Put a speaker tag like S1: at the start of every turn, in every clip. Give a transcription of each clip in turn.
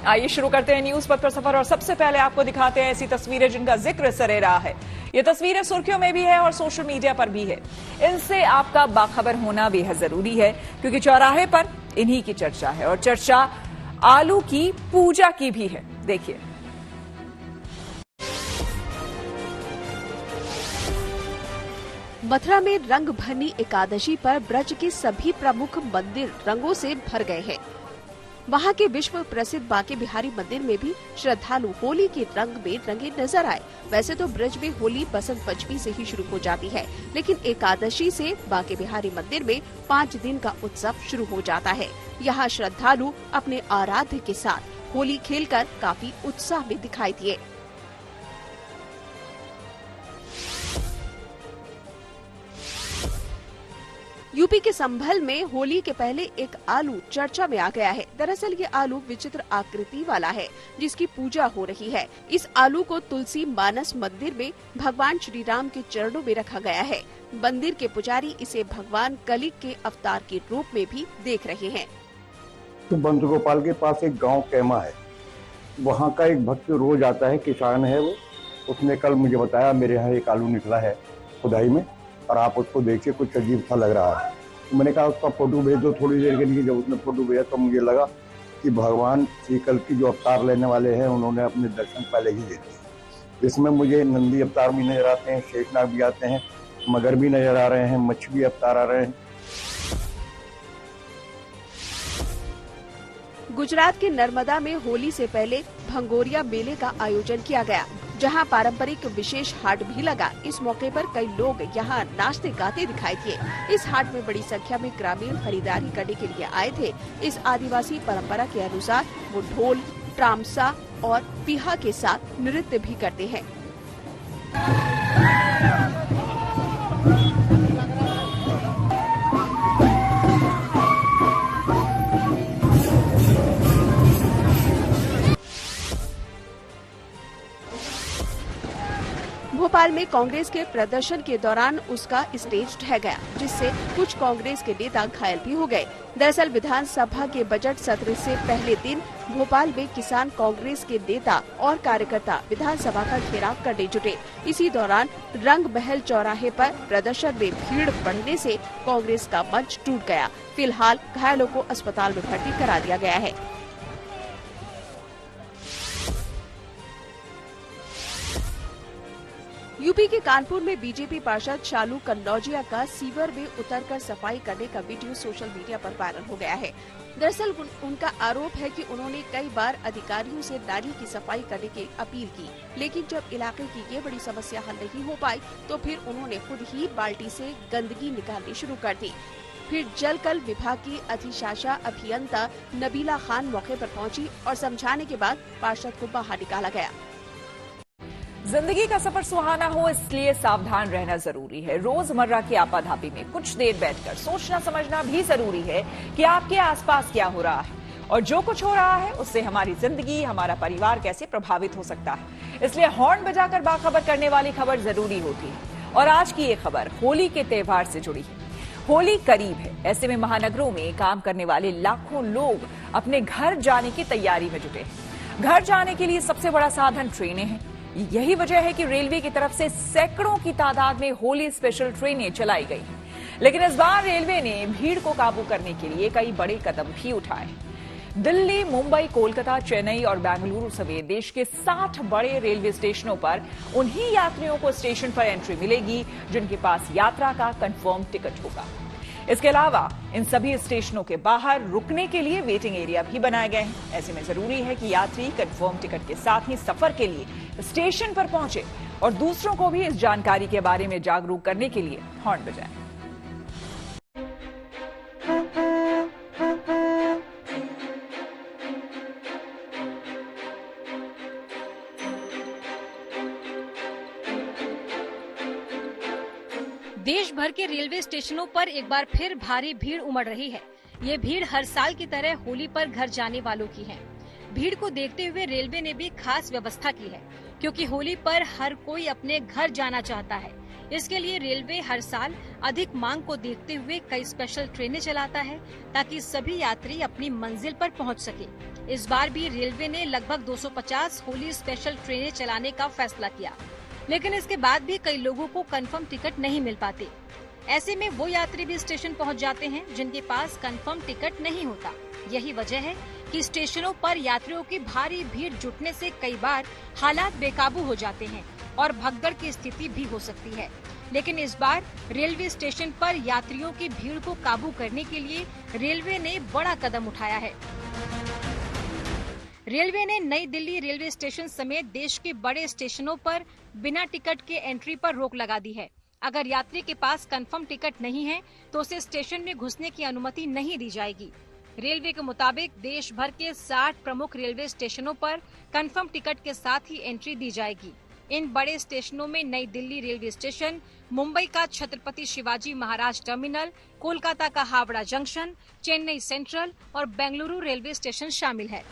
S1: आइए शुरू करते हैं न्यूज पथ पर सफर और सबसे पहले आपको दिखाते हैं ऐसी तस्वीरें जिनका जिक्र सरे रहा है। ये तस्वीरें सुर्खियों में भी है और सोशल मीडिया पर भी है। इनसे आपका बाखबर होना बेहद जरूरी है क्योंकि चौराहे पर इन्हीं की चर्चा है और चर्चा आलू की पूजा की भी है। देखिए,
S2: मथुरा में रंग भरनी एकादशी पर ब्रज के सभी प्रमुख मंदिर रंगों से भर गए हैं। वहां के विश्व प्रसिद्ध बांके बिहारी मंदिर में भी श्रद्धालु होली के रंग में रंगे नजर आए। वैसे तो ब्रज में होली बसंत पंचमी से ही शुरू हो जाती है, लेकिन एकादशी से बांके बिहारी मंदिर में 5 दिन का उत्सव शुरू हो जाता है। यहाँ श्रद्धालु अपने आराध्य के साथ होली खेलकर काफी उत्साह में दिखाई दिए। यूपी के संभल में होली के पहले एक आलू चर्चा में आ गया है। दरअसल ये आलू विचित्र आकृति वाला है जिसकी पूजा हो रही है। इस आलू को तुलसी मानस मंदिर में भगवान श्री राम के चरणों में रखा गया है। मंदिर के पुजारी इसे भगवान कलिक के अवतार के रूप में भी देख रहे हैं।
S3: तो बंद गोपाल के पास एक गांव कैमा है, वहाँ का एक भक्त रोज आता है, किसान है वो। उसने कल मुझे बताया मेरे यहाँ एक आलू निकला है खुदाई में और आप उसको देखिए, कुछ अजीब सा लग रहा है। तो मैंने कहा उसका फोटो भेज दो थोड़ी देर के लिए। जब उसने फोटो भेजा तो मुझे लगा कि भगवान श्री कल की जो अवतार लेने वाले हैं उन्होंने अपने दर्शन पहले ही दे दिए। इसमें मुझे नंदी अवतार भी नजर आते हैं, शेषनाग भी आते हैं, मगर भी नजर आ रहे हैं, मच्छ भी अवतार आ रहे हैं।
S2: गुजरात के नर्मदा में होली से पहले भंगोरिया मेले का आयोजन किया गया, जहां पारंपरिक विशेष हाट भी लगा। इस मौके पर कई लोग यहां नाचते गाते दिखाई दिए। इस हाट में बड़ी संख्या में ग्रामीण खरीदारी करने के लिए आए थे। इस आदिवासी परंपरा के अनुसार वो ढोल, तामसा और पिहा के साथ नृत्य भी करते हैं। भोपाल में कांग्रेस के प्रदर्शन के दौरान उसका स्टेज ढह गया, जिससे कुछ कांग्रेस के नेता घायल भी हो गए। दरअसल विधानसभा के बजट सत्र से पहले दिन भोपाल में किसान कांग्रेस के नेता और कार्यकर्ता विधानसभा का घेराव करने जुटे। इसी दौरान रंग महल चौराहे पर प्रदर्शन में भीड़ बढ़ने से कांग्रेस का मंच टूट गया। फिलहाल घायलों को अस्पताल में भर्ती करा दिया गया है। यूपी के कानपुर में बीजेपी पार्षद शालू कन्नौजिया का सीवर में उतरकर सफाई करने का वीडियो सोशल मीडिया पर वायरल हो गया है। दरअसल उनका आरोप है कि उन्होंने कई बार अधिकारियों से नाली की सफाई करने की अपील की, लेकिन जब इलाके की ये बड़ी समस्या हल नहीं हो पाई तो फिर उन्होंने खुद ही बाल्टी से गंदगी निकालनी शुरू कर दी। फिर जलकल विभाग की अधिशाषा अभियंता नबीला खान मौके पर पहुंची और समझाने के बाद पार्षद को बाहर निकाला गया।
S1: जिंदगी का सफर सुहाना हो इसलिए सावधान रहना जरूरी है। रोजमर्रा की आपाधापी में कुछ देर बैठकर सोचना समझना भी जरूरी है कि आपके आसपास क्या हो रहा है और जो कुछ हो रहा है उससे हमारी जिंदगी, हमारा परिवार कैसे प्रभावित हो सकता है। इसलिए हॉर्न बजाकर बाखबर करने वाली खबर जरूरी होती है। और आज की ये खबर होली के त्योहार से जुड़ी है। होली करीब है, ऐसे में महानगरों में काम करने वाले लाखों लोग अपने घर जाने की तैयारी में जुटे हैं। घर जाने के लिए सबसे बड़ा साधन ट्रेनें हैं। यही वजह है कि रेलवे की तरफ से सैकड़ों की तादाद में होली स्पेशल ट्रेनें चलाई गई। लेकिन इस बार रेलवे ने भीड़ को काबू करने के लिए कई बड़े कदम भी उठाए। दिल्ली, मुंबई, कोलकाता, चेन्नई और बेंगलुरु समेत देश के 60 बड़े रेलवे स्टेशनों पर उन्हीं यात्रियों को स्टेशन पर एंट्री मिलेगी जिनके पास यात्रा का कंफर्म टिकट होगा। इसके अलावा इन सभी स्टेशनों के बाहर रुकने के लिए वेटिंग एरिया भी बनाए गए हैं। ऐसे में जरूरी है कि यात्री कंफर्म टिकट के साथ ही सफर के लिए स्टेशन पर पहुंचे और दूसरों को भी इस जानकारी के बारे में जागरूक करने के लिए हॉर्न बजाएं।
S4: देश भर के रेलवे स्टेशनों पर एक बार फिर भारी भीड़ उमड़ रही है। ये भीड़ हर साल की तरह होली पर घर जाने वालों की है। भीड़ को देखते हुए रेलवे ने भी खास व्यवस्था की है, क्योंकि होली पर हर कोई अपने घर जाना चाहता है। इसके लिए रेलवे हर साल अधिक मांग को देखते हुए कई स्पेशल ट्रेनें चलाता है ताकि सभी यात्री अपनी मंजिल पर पहुंच सके। इस बार भी रेलवे ने लगभग 250 होली स्पेशल ट्रेनें चलाने का फैसला किया, लेकिन इसके बाद भी कई लोगों को कंफर्म टिकट नहीं मिल पाते। ऐसे में वो यात्री भी स्टेशन पहुंच जाते हैं जिनके पास कंफर्म टिकट नहीं होता। यही वजह है कि स्टेशनों पर यात्रियों की भारी भीड़ जुटने से कई बार हालात बेकाबू हो जाते हैं और भगदड़ की स्थिति भी हो सकती है। लेकिन इस बार रेलवे स्टेशन पर यात्रियों की भीड़ को काबू करने के लिए रेलवे ने बड़ा कदम उठाया है। रेलवे ने नई दिल्ली रेलवे स्टेशन समेत देश के बड़े स्टेशनों पर बिना टिकट के एंट्री पर रोक लगा दी है। अगर यात्री के पास कंफर्म टिकट नहीं है तो उसे स्टेशन में घुसने की अनुमति नहीं दी जाएगी। रेलवे के मुताबिक देश भर के 60 प्रमुख रेलवे स्टेशनों पर कंफर्म टिकट के साथ ही एंट्री दी जाएगी। इन बड़े स्टेशनों में नई दिल्ली रेलवे स्टेशन, मुंबई का छत्रपति शिवाजी महाराज टर्मिनल, कोलकाता का हावड़ा जंक्शन, चेन्नई सेंट्रल और बेंगलुरु रेलवे स्टेशन शामिल है।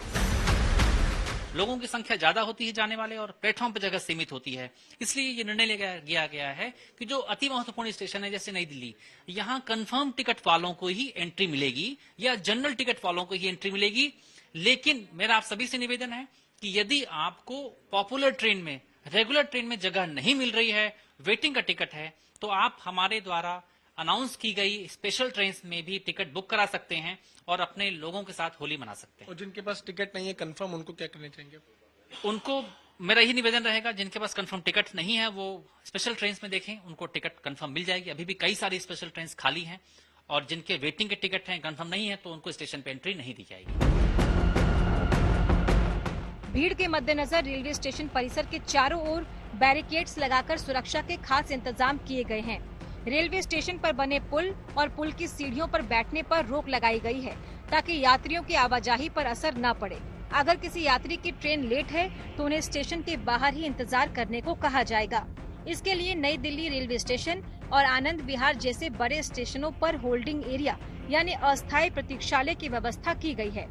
S5: लोगों की संख्या ज्यादा होती है जाने वाले और प्लेटफॉर्म पर जगह सीमित होती है, इसलिए ये निर्णय लिया गया है कि जो अति महत्वपूर्ण स्टेशन है जैसे नई दिल्ली, यहाँ कंफर्म टिकट वालों को ही एंट्री मिलेगी या जनरल टिकट वालों को ही एंट्री मिलेगी। लेकिन मेरा आप सभी से निवेदन है कि यदि आपको पॉपुलर ट्रेन में, रेगुलर ट्रेन में जगह नहीं मिल रही है, वेटिंग का टिकट है, तो आप हमारे द्वारा अनाउंस की गई स्पेशल ट्रेन में भी टिकट बुक करा सकते हैं और अपने लोगों के साथ होली मना सकते हैं।
S6: और जिनके पास टिकट नहीं है कंफर्म, उनको क्या करना चाहिए?
S5: उनको मेरा यही निवेदन रहेगा, जिनके पास कंफर्म टिकट नहीं है वो स्पेशल ट्रेन में देखें, उनको टिकट कंफर्म मिल जाएगी। अभी भी कई सारी स्पेशल ट्रेन खाली हैं और जिनके वेटिंग के टिकट हैं, कंफर्म नहीं है, तो उनको स्टेशन पे एंट्री नहीं दी जाएगी।
S4: भीड़ के मद्देनजर रेलवे स्टेशन परिसर के चारों ओर बैरिकेड्स लगाकर सुरक्षा के खास इंतजाम किए गए हैं। रेलवे स्टेशन पर बने पुल और पुल की सीढ़ियों पर बैठने पर रोक लगाई गई है ताकि यात्रियों की आवाजाही पर असर न पड़े। अगर किसी यात्री की ट्रेन लेट है तो उन्हें स्टेशन के बाहर ही इंतजार करने को कहा जाएगा। इसके लिए नई दिल्ली रेलवे स्टेशन और आनंद विहार जैसे बड़े स्टेशनों पर होल्डिंग एरिया यानी अस्थायी प्रतीक्षालय की व्यवस्था की गई है।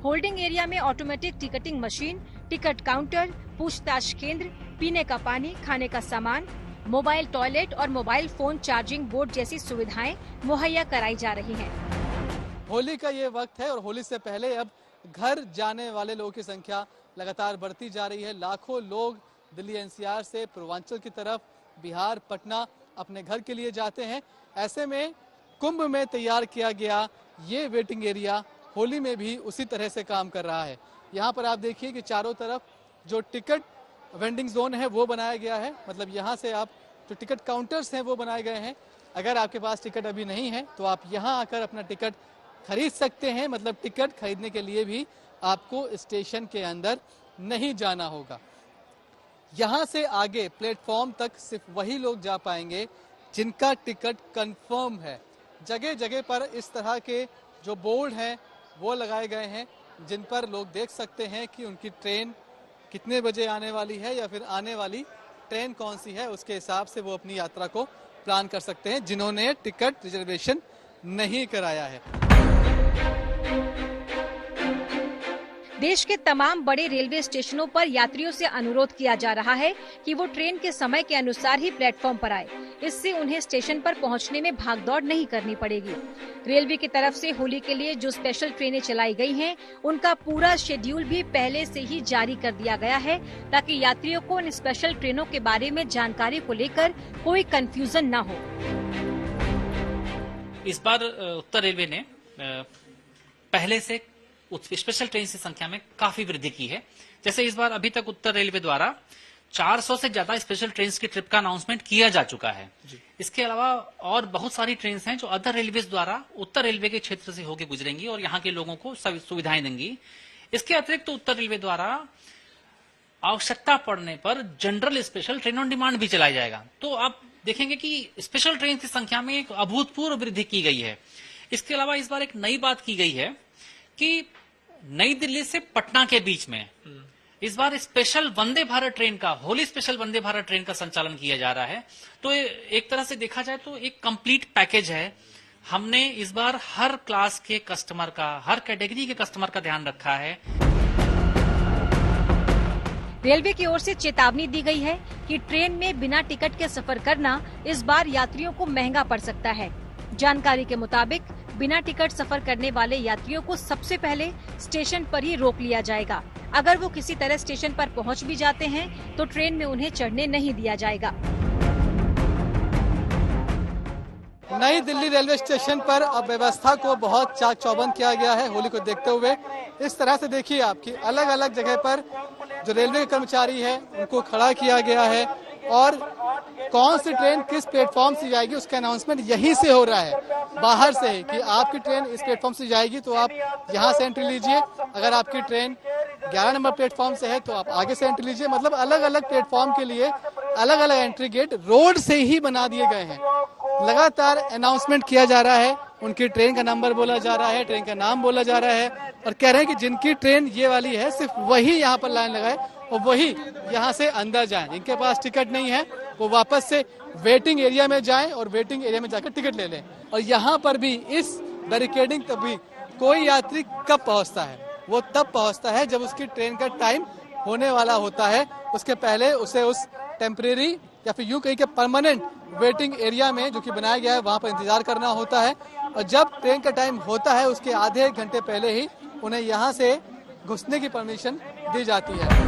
S4: होल्डिंग एरिया में automatic ticketing machine, ticket counter, पूछताछ केंद्र, पीने का पानी, खाने का सामान, मोबाइल टॉयलेट और मोबाइल फोन चार्जिंग बोर्ड जैसी सुविधाएं मुहैया कराई जा रही हैं।
S7: होली का ये वक्त है और होली से पहले अब घर जाने वाले लोगों की संख्या लगातार बढ़ती जा रही है। लाखों लोग दिल्ली एनसीआर से पूर्वांचल की तरफ, बिहार, पटना अपने घर के लिए जाते हैं। ऐसे में कुंभ में तैयार किया गया ये वेटिंग एरिया होली में भी उसी तरह से काम कर रहा है। यहाँ पर आप देखिए कि चारों तरफ जो टिकट वेंडिंग जोन है वो बनाया गया है, मतलब यहाँ से आप जो टिकट काउंटर्स हैं वो बनाए गए हैं। अगर आपके पास टिकट अभी नहीं है तो आप यहाँ आकर अपना टिकट खरीद सकते हैं। मतलब टिकट खरीदने के लिए भी आपको स्टेशन के अंदर नहीं जाना होगा। यहाँ से आगे प्लेटफॉर्म तक सिर्फ वही लोग जा पाएंगे जिनका टिकट कंफर्म है। जगह जगह पर इस तरह के जो बोर्ड हैं वो लगाए गए हैं जिन पर लोग देख सकते हैं कि उनकी ट्रेन कितने बजे आने वाली है या फिर आने वाली ट्रेन कौन सी है। उसके हिसाब से वो अपनी यात्रा को प्लान कर सकते हैं जिन्होंने टिकट रिजर्वेशन नहीं कराया है।
S4: देश के तमाम बड़े रेलवे स्टेशनों पर यात्रियों से अनुरोध किया जा रहा है कि वो ट्रेन के समय के अनुसार ही प्लेटफॉर्म पर आए। इससे उन्हें स्टेशन पर पहुंचने में भागदौड़ नहीं करनी पड़ेगी। रेलवे की तरफ से होली के लिए जो स्पेशल ट्रेनें चलाई गई हैं, उनका पूरा शेड्यूल भी पहले से ही जारी कर दिया गया है ताकि यात्रियों को इन स्पेशल ट्रेनों के बारे में जानकारी को लेकर कोई कंफ्यूजन न हो।
S5: इस बार उत्तर रेलवे ने पहले से स्पेशल ट्रेन की संख्या में काफी वृद्धि की है। जैसे इस बार अभी तक उत्तर रेलवे द्वारा 400 से ज्यादा स्पेशल ट्रेन की ट्रिप का अनाउंसमेंट किया जा चुका है। इसके अलावा और बहुत सारी ट्रेन हैं जो अदर रेलवे द्वारा उत्तर रेलवे के क्षेत्र से होकर गुजरेंगी और यहाँ के लोगों को सुविधाएं देंगी। इसके अतिरिक्त तो उत्तर रेलवे द्वारा आवश्यकता पड़ने पर general special train on demand भी चलाया जाएगा। तो आप देखेंगे कि स्पेशल ट्रेन की संख्या में एक अभूतपूर्व वृद्धि की गई है। इसके अलावा इस बार एक नई बात की गई है कि नई दिल्ली से पटना के बीच में इस बार स्पेशल वंदे भारत ट्रेन का, होली स्पेशल वंदे भारत ट्रेन का संचालन किया जा रहा है। तो एक तरह से देखा जाए तो एक कंप्लीट पैकेज है। हमने इस बार हर क्लास के कस्टमर का, हर कैटेगरी के कस्टमर का ध्यान रखा है।
S4: रेलवे की ओर से चेतावनी दी गई है कि ट्रेन में बिना टिकट के सफर करना इस बार यात्रियों को महंगा पड़ सकता है। जानकारी के मुताबिक बिना टिकट सफर करने वाले यात्रियों को सबसे पहले स्टेशन पर ही रोक लिया जाएगा। अगर वो किसी तरह स्टेशन पर पहुंच भी जाते हैं तो ट्रेन में उन्हें चढ़ने नहीं दिया जाएगा।
S7: नई दिल्ली रेलवे स्टेशन पर अब व्यवस्था को बहुत चाक चौबंद किया गया है होली को देखते हुए। इस तरह से देखिए आपकी अलग अलग जगह पर जो रेलवे के कर्मचारी है उनको खड़ा किया गया है और कौन सी ट्रेन किस प्लेटफॉर्म से जाएगी उसका अनाउंसमेंट यहीं से हो रहा है, बाहर से ही, कि आपकी ट्रेन इस प्लेटफॉर्म से जाएगी तो आप यहाँ से एंट्री लीजिए। अगर आपकी ट्रेन 11 नंबर प्लेटफॉर्म से है तो आप आगे से एंट्री लीजिए। मतलब अलग अलग प्लेटफॉर्म के लिए अलग अलग एंट्री गेट रोड से ही बना दिए गए हैं। लगातार अनाउंसमेंट किया जा रहा है, उनकी ट्रेन का नंबर बोला जा रहा है, ट्रेन का नाम बोला जा रहा है और कह रहे हैं कि जिनकी ट्रेन ये वाली है सिर्फ वही यहाँ पर लाइन लगाए और वही यहाँ से अंदर जाएं। जिनके पास टिकट नहीं है वो वापस से वेटिंग एरिया में जाएं और वेटिंग एरिया में जाकर टिकट ले लें। और यहाँ पर भी इस बैरिकेडिंग तक भी कोई यात्री कब पहुँचता है, वो तब पहुँचता है जब उसकी ट्रेन का टाइम होने वाला होता है। उसके पहले उसे उस टेम्परेरी या फिर यूं कहीं के परमानेंट वेटिंग एरिया में जो कि बनाया गया है वहाँ पर इंतजार करना होता है। और जब ट्रेन का टाइम होता है उसके आधे एक घंटे पहले ही उन्हें यहाँ से घुसने की परमिशन दी जाती है।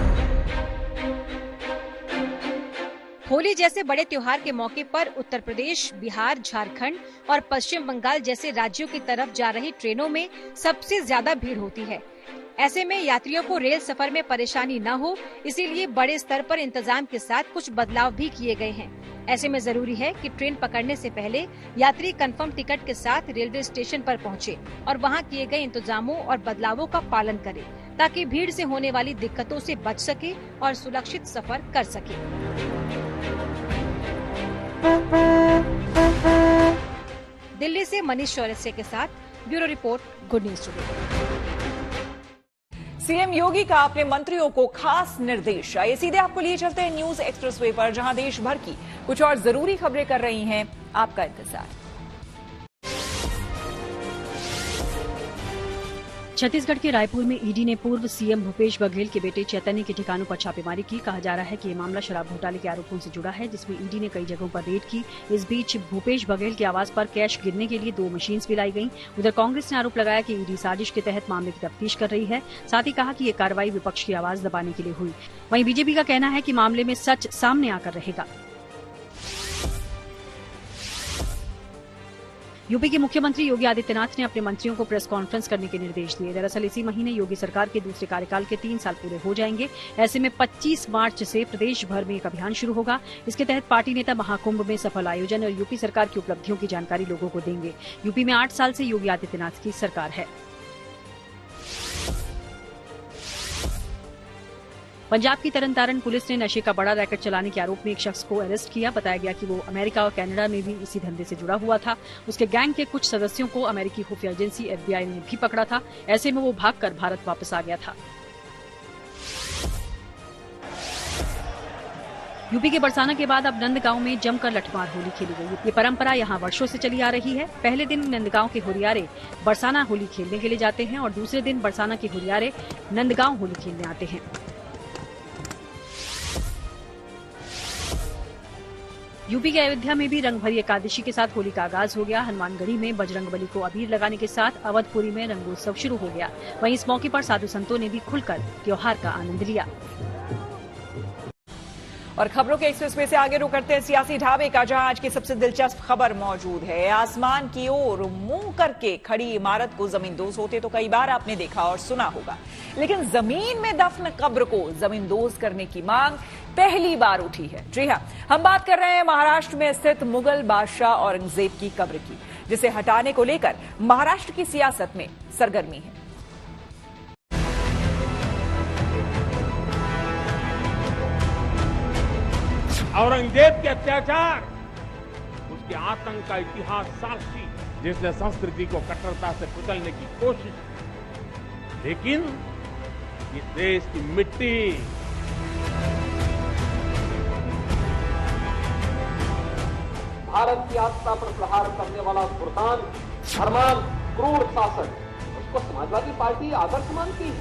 S4: होली जैसे बड़े त्योहार के मौके पर उत्तर प्रदेश, बिहार, झारखंड और पश्चिम बंगाल जैसे राज्यों की तरफ जा रही ट्रेनों में सबसे ज्यादा भीड़ होती है। ऐसे में यात्रियों को रेल सफर में परेशानी न हो, इसीलिए बड़े स्तर पर इंतजाम के साथ कुछ बदलाव भी किए गए हैं। ऐसे में जरूरी है कि ट्रेन पकड़ने से पहले यात्री कंफर्म टिकट के साथ रेलवे स्टेशन पर पहुंचे और वहां किए गए इंतजामों और बदलावों का पालन करे, ताकि भीड़ से होने वाली दिक्कतों से बच सके और सुरक्षित सफर कर सके। दिल्ली से मनीष चौरसिया के साथ bureau report, good news today.
S1: CM Yogi का अपने मंत्रियों को खास निर्देश। आइए सीधे आपको लिए चलते हैं न्यूज एक्सप्रेसवे पर, जहां देश भर की कुछ और जरूरी खबरें कर रही हैं आपका इंतजार।
S8: छत्तीसगढ़ के रायपुर में ईडी ने पूर्व सीएम भूपेश बघेल के बेटे चैतन्य के ठिकानों पर छापेमारी की। कहा जा रहा है कि ये मामला शराब घोटाले के आरोपों से जुड़ा है, जिसमें ईडी ने कई जगहों पर रेड की। इस बीच भूपेश बघेल के आवास पर कैश गिरने के लिए 2 मशीन्स भी लाई गईं। उधर कांग्रेस ने आरोप लगाया कि ईडी साजिश के तहत मामले की तफ्तीश कर रही है। साथ ही कहा कि ये कार्रवाई विपक्ष की आवाज दबाने के लिए हुई। वहीं बीजेपी का कहना है कि मामले में सच सामने आकर रहेगा। यूपी के मुख्यमंत्री योगी आदित्यनाथ ने अपने मंत्रियों को प्रेस कॉन्फ्रेंस करने के निर्देश दिए। दरअसल इसी महीने योगी सरकार के दूसरे कार्यकाल के 3 साल पूरे हो जाएंगे। ऐसे में 25 मार्च से प्रदेश भर में एक अभियान शुरू होगा। इसके तहत पार्टी नेता महाकुंभ में सफल आयोजन और यूपी सरकार की उपलब्धियों की जानकारी लोगों को देंगे। यूपी में 8 साल से योगी आदित्यनाथ की सरकार है। पंजाब की तरनतारन पुलिस ने नशे का बड़ा रैकेट चलाने के आरोप में एक शख्स को अरेस्ट किया। बताया गया कि वो अमेरिका और कनाडा में भी इसी धंधे से जुड़ा हुआ था। उसके गैंग के कुछ सदस्यों को अमेरिकी खुफिया एजेंसी FBI ने भी पकड़ा था। ऐसे में वो भागकर भारत वापस आ गया था। यूपी के बरसाना के बाद अब नंदगांव में जमकर लठमार होली खेली गई। ये परंपरा यहाँ वर्षों से चली आ रही है। पहले दिन नंदगांव के हुरियारे बरसाना होली खेलने के लिए जाते हैं और दूसरे दिन बरसाना के हुरियारे नंदगांव होली खेलने आते हैं। यूपी के अयोध्या में भी रंगभरी एकादशी के साथ होली का आगाज हो गया। हनुमानगढ़ी में बजरंगबली को अबीर लगाने के साथ अवधपुरी में रंगोत्सव शुरू हो गया। वहीं इस मौके पर साधु संतों ने भी खुलकर त्योहार का आनंद लिया।
S1: और खबरों के एक्सप्रेसवे से आगे रुक करते हैं सियासी ढाबे का, जहां आज की सबसे दिलचस्प खबर मौजूद है। आसमान की ओर मुंह करके खड़ी इमारत को जमींदोज होते तो कई बार आपने देखा और सुना होगा, लेकिन जमीन में दफन कब्र को जमींदोज करने की मांग पहली बार उठी है। जी हां, हम बात कर रहे हैं महाराष्ट्र में स्थित मुगल बादशाह औरंगजेब की कब्र की, जिसे हटाने को लेकर महाराष्ट्र की सियासत में सरगर्मी है।
S9: औरंगजेब के अत्याचार, उसके आतंक का इतिहास साक्षी, जिसने संस्कृति को कट्टरता से कुचलने की कोशिश की, लेकिन इस देश की मिट्टी
S10: भारत की आस्था पर प्रहार करने वाला ब्रुटाल, धर्मान, क्रूर शासक, उसको समाजवादी पार्टी आदर्श मानती है।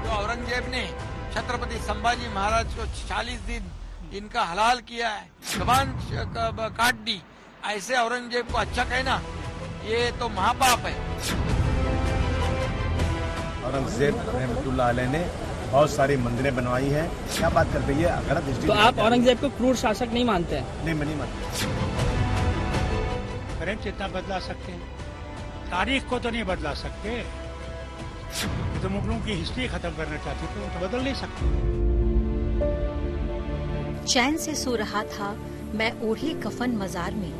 S6: जो औरंगजेब
S11: औरंगजेब ने छत्रपति संभाजी महाराज को 40 दिन इनका हलाल किया है, जबान काट दी, ऐसे औरंगजेब को अच्छा कहना ये तो महापाप है।
S12: औरंगजेब रहमतुल्लाह अलैह ने बहुत सारी मंदिरें बनवाई हैं। क्या बात करते हैं, गलत दृष्टि।
S13: तो आप औरंगजेब को क्रूर शासक नहीं मानते हैं?
S12: नहीं, मैं नहीं मानता।
S14: करंट जितना बदला सकते हैं, तारीख को तो नहीं बदला सकते। तो मुगलों की हिस्ट्री खत्म करना चाहते थे, तो बदल नहीं सकते।
S15: चैन से सो रहा था मैं ओढ़े कफन मजार में,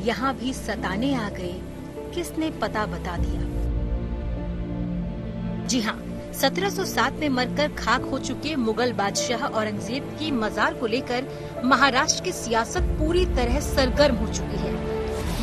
S15: यहाँ भी सताने आ गए, किसने पता बता दिया। जी हाँ, 1707 में मरकर खाक हो चुके मुगल बादशाह औरंगजेब की मजार को लेकर महाराष्ट्र की सियासत पूरी तरह सरगर्म हो चुकी है।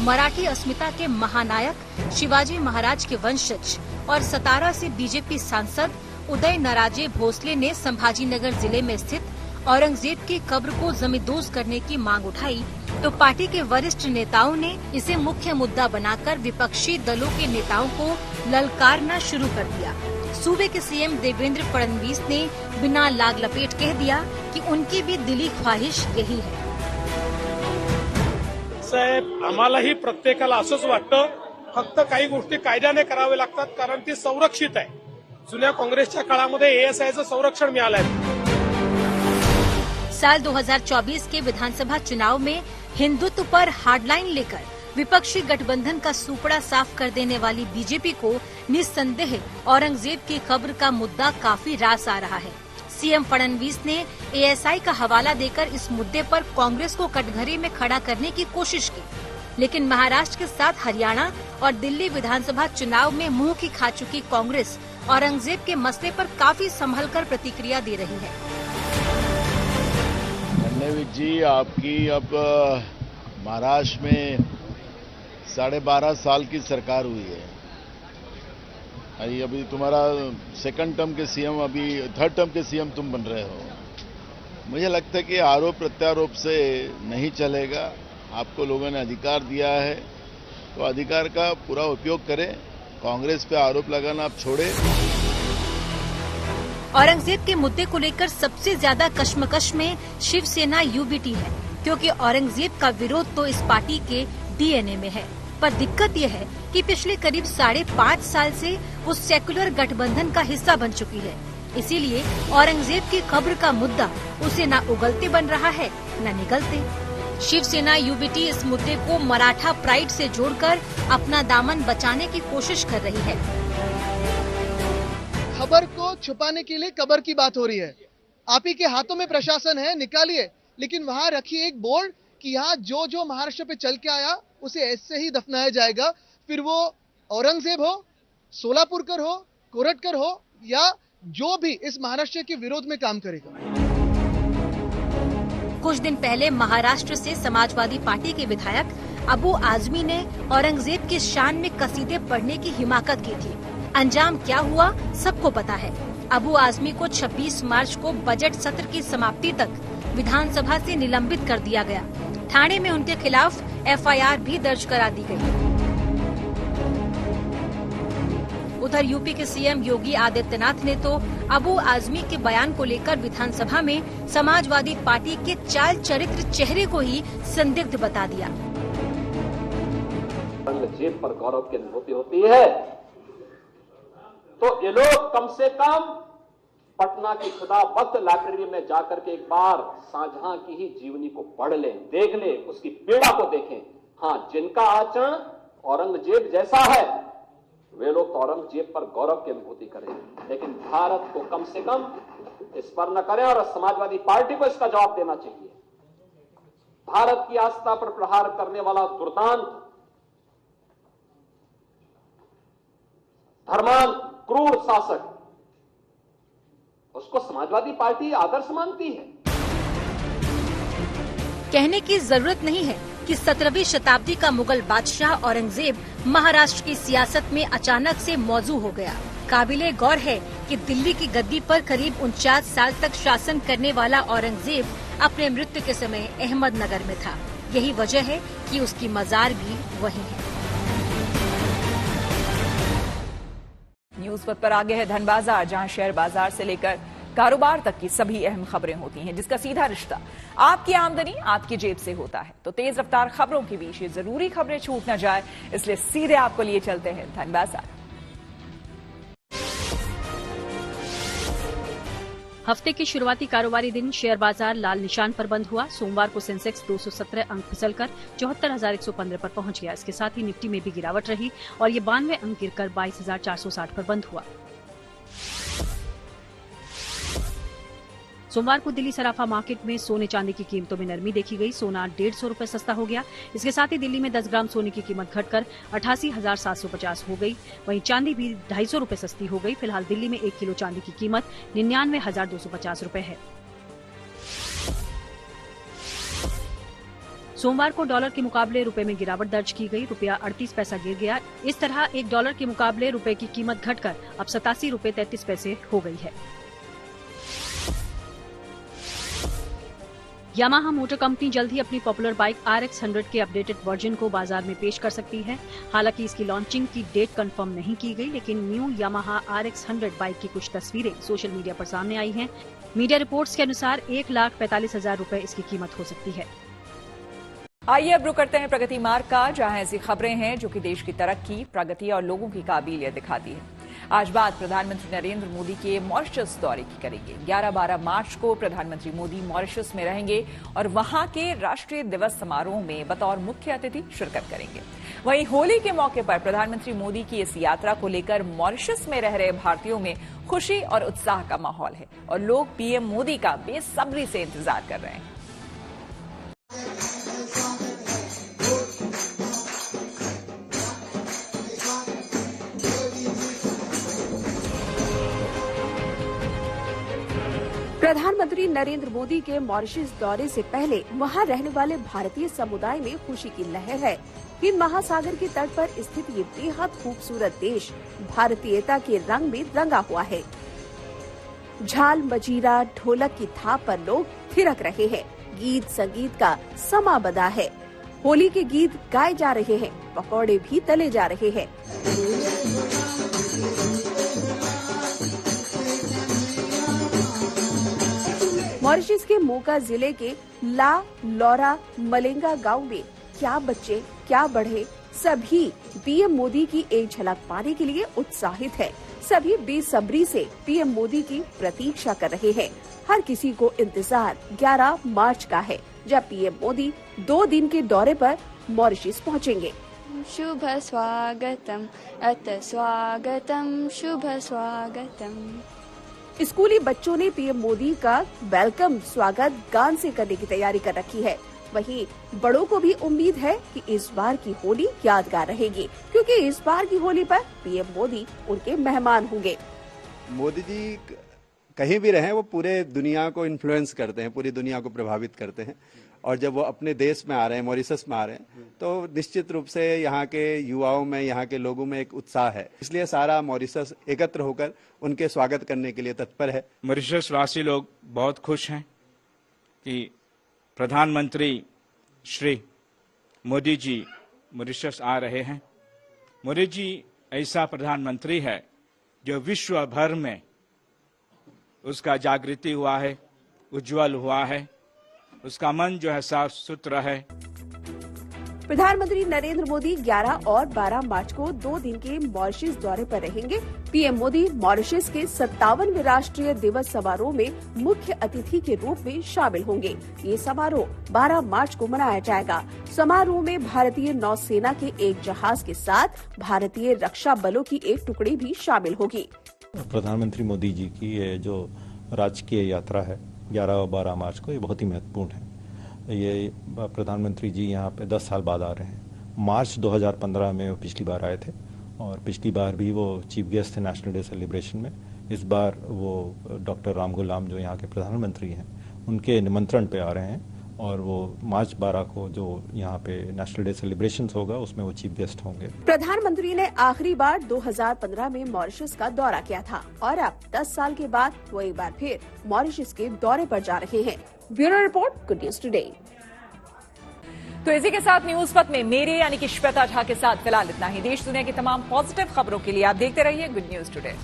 S15: मराठी अस्मिता के महानायक शिवाजी महाराज के वंशज और सतारा से बीजेपी सांसद उदय नराजे भोसले ने संभाजीनगर जिले में स्थित औरंगजेब की कब्र को जमींदोज करने की मांग उठाई, तो पार्टी के वरिष्ठ नेताओं ने इसे मुख्य मुद्दा बनाकर विपक्षी दलों के नेताओं को ललकारना शुरू कर दिया। सूबे के सीएम देवेंद्र फडणवीस ने बिना लाग लपेट कह दिया कि उनकी भी दिली ख्वाहिश यही है।
S6: साहेब, आम्हालाही प्रत्येकाला असंच वाटतं, फक्त काही गोष्टी कायद्याने करावे लागतात, कारण ती संरक्षित आहे। जुन्या काँग्रेसच्या काळामध्ये एएसआयचं संरक्षण मिळालंय।
S15: साल 2024 के विधानसभा चुनाव में हिंदुत्व पर हार्डलाइन लेकर विपक्षी गठबंधन का सुपड़ा साफ कर देने वाली बीजेपी को निस्संदेह औरंगजेब की कब्र का मुद्दा काफी रास आ रहा है। सीएम फडणवीस ने एएसआई का हवाला देकर इस मुद्दे पर कांग्रेस को कटघरे में खड़ा करने की कोशिश की, लेकिन महाराष्ट्र के साथ हरियाणा और दिल्ली विधानसभा चुनाव में मुंह की खा चुकी कांग्रेस औरंगजेब के मसले पर काफी संभलकर प्रतिक्रिया दे रही है।
S16: फडणवीस जी, आपकी अब महाराष्ट्र में 12.5 साल की सरकार हुई है। अभी तुम्हारा सेकंड टर्म के सीएम, अभी थर्ड टर्म के सीएम तुम बन रहे हो। मुझे लगता है कि आरोप प्रत्यारोप से नहीं चलेगा। आपको लोगों ने अधिकार दिया है तो अधिकार का पूरा उपयोग करें। कांग्रेस पे आरोप लगाना आप छोड़े।
S15: औरंगजेब के मुद्दे को लेकर सबसे ज्यादा कश्मकश में शिवसेना यूबीटी है, क्योंकि औरंगजेब का विरोध तो इस पार्टी के डीएनए में है। पर दिक्कत यह है कि पिछले करीब 5.5 साल से वो सेकुलर गठबंधन का हिस्सा बन चुकी है। इसीलिए औरंगजेब की कब्र का मुद्दा उसे न उगलते बन रहा है न निगलते। शिवसेना यूबीटी इस मुद्दे को मराठा प्राइड से जोड़कर अपना दामन बचाने की कोशिश कर रही है।
S17: खबर को छुपाने के लिए कब्र की बात हो रही है। आप ही के हाथों में प्रशासन है, निकालिए, लेकिन वहाँ रखिए एक बोर्ड कि यहाँ जो जो महाराष्ट्र पे चल के आया उसे ऐसे ही दफनाया जाएगा। फिर वो औरंगजेब हो, सोलापुरकर हो, कोरटकर हो या जो भी इस महाराष्ट्र के विरोध में काम करेगा।
S15: कुछ दिन पहले महाराष्ट्र से समाजवादी पार्टी के विधायक अबू आजमी ने औरंगजेब की शान में कसीदे पढ़ने की हिमाकत की थी। अंजाम क्या हुआ सबको पता है। अबू आजमी को 26 मार्च को बजट सत्र की समाप्ति तक विधानसभा से निलंबित कर दिया गया। थाने में उनके खिलाफ एफआईआर भी दर्ज करा दी गई। उधर यूपी के सीएम योगी आदित्यनाथ ने तो अबू आजमी के बयान को लेकर विधानसभा में समाजवादी पार्टी के चाल चरित्र चेहरे को ही संदिग्ध बता दिया।
S10: औरंगजेब पर गौरव की अनुभूति होती है तो ये लोग कम से कम पटना की खुदाबख्त लाइब्रेरी में जाकर के एक बार शाहजहां की ही जीवनी को पढ़ लें, देख लें, उसकी पीड़ा को देखें। हाँ, जिनका आचरण औरंगजेब जैसा है वे लोग तो औरंगजेब पर गौरव की अनुभूति करें, लेकिन भारत को कम से कम इस पर न करें और समाजवादी पार्टी को इसका जवाब देना चाहिए। भारत की आस्था पर प्रहार करने वाला दुर्दांत, धर्मांध, क्रूर शासक, उसको समाजवादी पार्टी आदर्श मानती है।
S15: कहने की जरूरत नहीं है कि 17वीं शताब्दी का मुगल बादशाह औरंगजेब महाराष्ट्र की सियासत में अचानक से मौजू हो गया। काबिले गौर है कि दिल्ली की गद्दी पर करीब 49 साल तक शासन करने वाला औरंगजेब अपने मृत्यु के समय अहमदनगर में था। यही वजह है कि उसकी मजार भी वहीं है।
S1: न्यूज पर आगे है धन बाजार, जहां शेयर बाजार से लेकर कारोबार तक की सभी अहम खबरें होती हैं, जिसका सीधा रिश्ता आपकी आमदनी आपकी जेब से होता है। तो तेज रफ्तार खबरों के बीच ये जरूरी खबरें छूट न जाए, इसलिए सीधे आपको लिए चलते हैं धनबाद।
S8: हफ्ते के शुरुआती कारोबारी दिन शेयर बाजार लाल निशान पर बंद हुआ। सोमवार को सेंसेक्स 217 अंक फिसलकर 74,115 पर पहुंच गया। इसके साथ ही निफ्टी में भी गिरावट रही और ये 92 अंक गिरकर 22,460 पर बंद हुआ। सोमवार को दिल्ली सराफा मार्केट में सोने चांदी की कीमतों में नरमी देखी गई। सोना 150 रुपए सस्ता हो गया। इसके साथ ही दिल्ली में 10 ग्राम सोने की कीमत घटकर 88,750 हो गई। वहीं चांदी भी 250 रुपए सस्ती हो गई। फिलहाल दिल्ली में 1 किलो चांदी की कीमत 99,250 रुपए है। सोमवार को डॉलर के मुकाबले रुपए में गिरावट दर्ज की गई। रुपया 38 पैसा गिर गया। इस तरह $1 के मुकाबले रुपए की कीमत घटकर अब 87 रुपए 33 पैसे हो गई है। यामाहा मोटर कंपनी जल्द ही अपनी पॉपुलर बाइक RX 100 के अपडेटेड वर्जन को बाजार में पेश कर सकती है। हालांकि इसकी लॉन्चिंग की डेट कंफर्म नहीं की गई, लेकिन न्यू यामाहा RX 100 बाइक की कुछ तस्वीरें सोशल मीडिया पर सामने आई हैं। मीडिया रिपोर्ट्स के अनुसार 1,45,000 रुपए इसकी कीमत हो सकती है।
S1: आइए अब रुक करते हैं प्रगति मार्ग का, जहां ऐसी खबरें हैं जो कि देश की तरक्की, प्रगति और लोगों की काबिलियत दिखाती है। आज बात प्रधानमंत्री नरेंद्र मोदी के मॉरिशस दौरे की करेंगे। 11-12 मार्च को प्रधानमंत्री मोदी मॉरिशस में रहेंगे और वहां के राष्ट्रीय दिवस समारोह में बतौर मुख्य अतिथि शिरकत करेंगे। वहीं होली के मौके पर प्रधानमंत्री मोदी की इस यात्रा को लेकर मॉरिशस में रह रहे भारतीयों में खुशी और उत्साह का माहौल है और लोग पीएम मोदी का बेसब्री से इंतजार कर रहे हैं।
S2: प्रधानमंत्री नरेंद्र मोदी के मॉरिशस दौरे से पहले वहां रहने वाले भारतीय समुदाय में खुशी की लहर है। हिंद महासागर के तट पर स्थित ये बेहद खूबसूरत देश भारतीयता के रंग में रंगा हुआ है। झाल, मजीरा, ढोलक की थाप पर लोग थिरक रहे हैं। गीत संगीत का समा बंधा है। होली के गीत गाए जा रहे हैं, पकौड़े भी तले जा रहे हैं। मॉरिशस के मोका जिले के ला लौरा मलेंगा गांव में क्या बच्चे क्या बड़े सभी पीएम मोदी की एक झलक पाने के लिए उत्साहित है। सभी बेसब्री से पीएम मोदी की प्रतीक्षा कर रहे हैं। हर किसी को इंतजार 11 मार्च का है, जब पीएम मोदी 2 दिन के दौरे पर मॉरिशस पहुंचेंगे।
S18: शुभ स्वागतम अत स्वागतम शुभ स्वागतम।
S2: स्कूली बच्चों ने पीएम मोदी का वेलकम स्वागत गान से करने की तैयारी कर रखी है। वहीं बड़ों को भी उम्मीद है कि इस बार की होली यादगार रहेगी, क्योंकि इस बार की होली पर पीएम मोदी उनके मेहमान होंगे।
S19: मोदी जी कहीं भी रहे वो पूरे दुनिया को इन्फ्लुएंस करते हैं, पूरी दुनिया को प्रभावित करते हैं। और जब वो अपने देश में आ रहे हैं, मॉरिशस में आ रहे हैं, तो निश्चित रूप से यहाँ के युवाओं में, यहाँ के लोगों में एक उत्साह है। इसलिए सारा मॉरिशस एकत्र होकर उनके स्वागत करने के लिए तत्पर है।
S20: मॉरिशस वासी लोग बहुत खुश हैं कि प्रधानमंत्री श्री मोदी जी मॉरिशस आ रहे हैं। मोदी जी ऐसा प्रधानमंत्री है जो विश्व भर में उसका जागृति हुआ है, उज्जवल हुआ है, उसका मन जो है साफ सुथरा है।
S2: प्रधानमंत्री नरेंद्र मोदी 11 और 12 मार्च को 2 दिन के मॉरिशस दौरे पर रहेंगे। पीएम मोदी मॉरिशस के 57वें राष्ट्रीय दिवस समारोह में मुख्य अतिथि के रूप में शामिल होंगे। ये समारोह 12 मार्च को मनाया जाएगा। समारोह में भारतीय नौसेना के एक जहाज के साथ भारतीय रक्षा बलों की एक टुकड़ी भी शामिल होगी।
S21: प्रधानमंत्री मोदी जी की ये जो राजकीय यात्रा है 11 और 12 मार्च को, ये बहुत ही महत्वपूर्ण है। ये प्रधानमंत्री जी यहाँ पे 10 साल बाद आ रहे हैं। मार्च 2015 में वो पिछली बार आए थे और पिछली बार भी वो चीफ गेस्ट थे नेशनल डे सेलिब्रेशन में। इस बार वो डॉक्टर राम गुलाम जो यहाँ के प्रधानमंत्री हैं उनके निमंत्रण पे आ रहे हैं और वो मार्च 12 को जो यहाँ पे नेशनल डे सेलिब्रेशन होगा उसमें वो चीफ गेस्ट होंगे।
S2: प्रधानमंत्री ने आखिरी बार 2015 में मॉरिशस का दौरा किया था और अब 10 साल के बाद वो एक बार फिर मॉरिशस के दौरे पर जा रहे हैं। Bureau report, good news today.
S1: तो इसी के साथ न्यूज पथ में मेरे यानी कि श्वेता झा के साथ फिलहाल इतना ही। देश दुनिया की तमाम पॉजिटिव खबरों के लिए आप देखते रहिए गुड न्यूज टुडे।